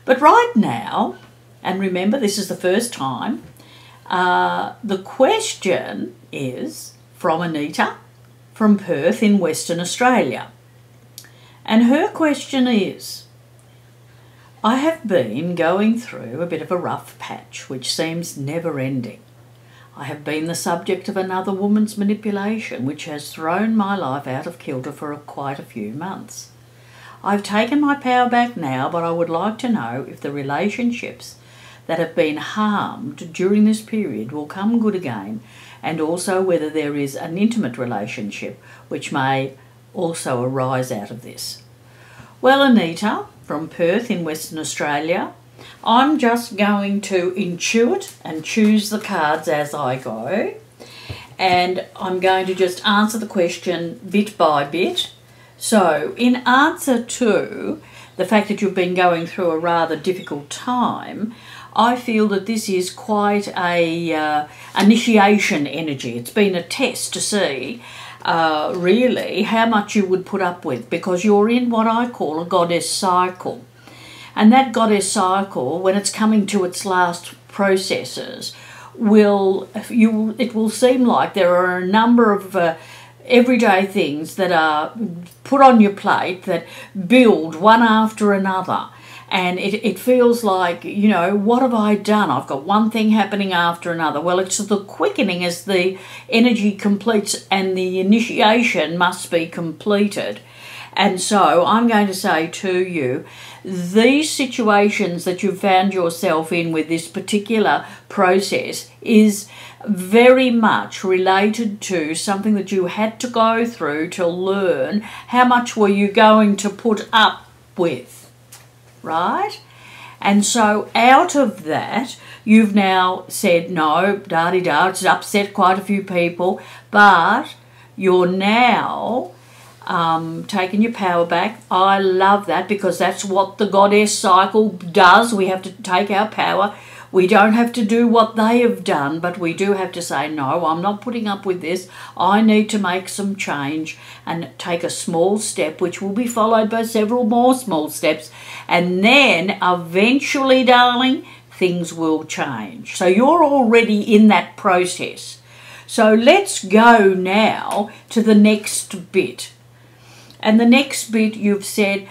But right now, and remember this is the first time, the question is from Anita from Perth in Western Australia. And her question is, I have been going through a bit of a rough patch which seems never ending. I have been the subject of another woman's manipulation which has thrown my life out of kilter for quite a few months. I've taken my power back now, but I would like to know if the relationships that have been harmed during this period will come good again, and also whether there is an intimate relationship which may also arise out of this. Well, Anita from Perth in Western Australia, I'm just going to intuit and choose the cards as I go, and I'm going to just answer the question bit by bit. So in answer to the fact that you've been going through a rather difficult time, I feel that this is quite a initiation energy. It's been a test to see really how much you would put up with, because you're in what I call a goddess cycle. And that goddess cycle, when it's coming to its last processes, it will seem like there are a number of everyday things that are put on your plate that build one after another. And it feels like, you know, what have I done? I've got one thing happening after another. Well, it's the quickening as the energy completes and the initiation must be completed. And so I'm going to say to you, these situations that you've found yourself in with this particular process is very much related to something that you had to go through to learn how much were you going to put up with. Right? And so out of that, you've now said, no, da-de-da, it's upset quite a few people, but you're now taking your power back. I love that, because that's what the goddess cycle does. We have to take our power. We don't have to do what they have done, but we do have to say, no, I'm not putting up with this. I need to make some change and take a small step, which will be followed by several more small steps. And then eventually, darling, things will change. So you're already in that process. So let's go now to the next bit. And the next bit you've said,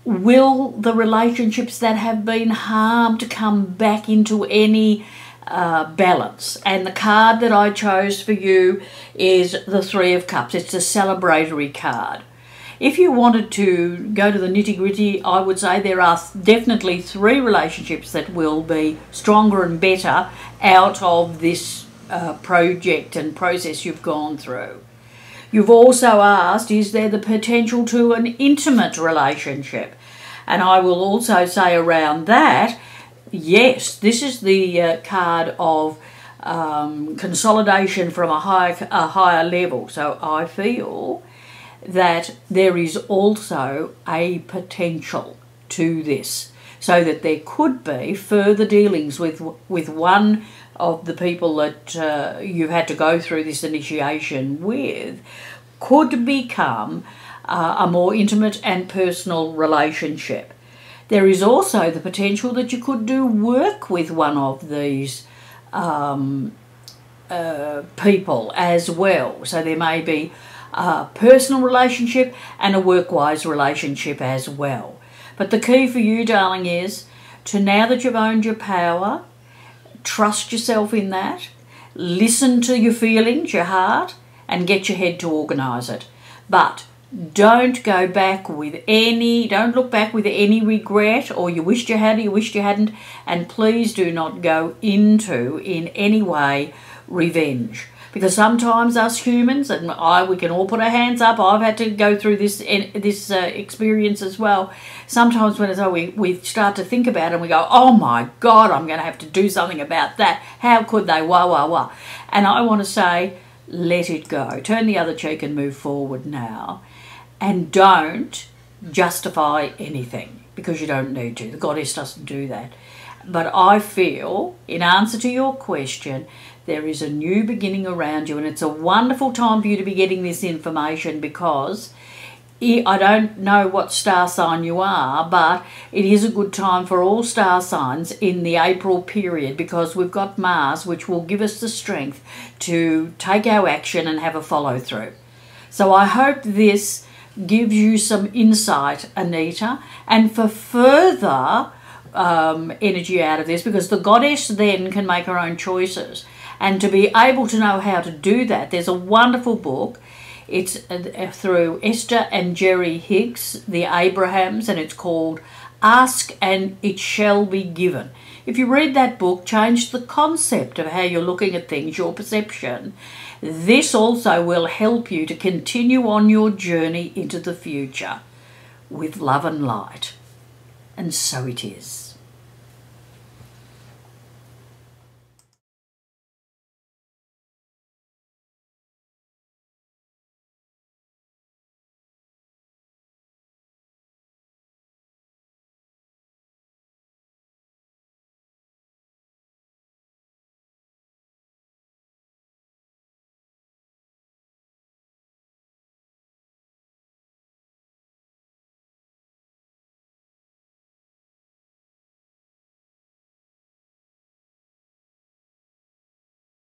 will the relationships that have been harmed come back into any balance? And the card that I chose for you is the Three of Cups. It's a celebratory card. If you wanted to go to the nitty-gritty, I would say there are definitely 3 relationships that will be stronger and better out of this project and process you've gone through. You've also asked, is there the potential to an intimate relationship? And I will also say around that, yes, this is the card of consolidation from a higher level. So I feel that there is also a potential to this, so that there could be further dealings with one of the people that you've had to go through this initiation with, could become a more intimate and personal relationship. There is also the potential that you could do work with one of these people as well. So there may be a personal relationship and a work-wise relationship as well. But the key for you, darling, is to, now that you've owned your power, trust yourself in that, listen to your feelings, your heart, and get your head to organise it. But don't go back with any, don't look back with any regret, or you wished you had, you wished you hadn't, and please do not go into, in any way, revenge. Because sometimes us humans, and we can all put our hands up, I've had to go through this experience as well. Sometimes when we start to think about it and we go, oh my God, I'm going to have to do something about that. How could they? Wah, wah, wah. And I want to say, let it go. Turn the other cheek and move forward now. And don't justify anything, because you don't need to. The goddess doesn't do that. But I feel, in answer to your question, there is a new beginning around you, and it's a wonderful time for you to be getting this information, because I don't know what star sign you are, but it is a good time for all star signs in the April period, because we've got Mars, which will give us the strength to take our action and have a follow through. So I hope this gives you some insight, Anita, and for further energy out of this, because the goddess then can make her own choices. And to be able to know how to do that, there's a wonderful book. It's through Esther and Jerry Hicks, the Abrahams, and it's called Ask and It Shall Be Given. If you read that book, change the concept of how you're looking at things, your perception. This also will help you to continue on your journey into the future with love and light. And so it is.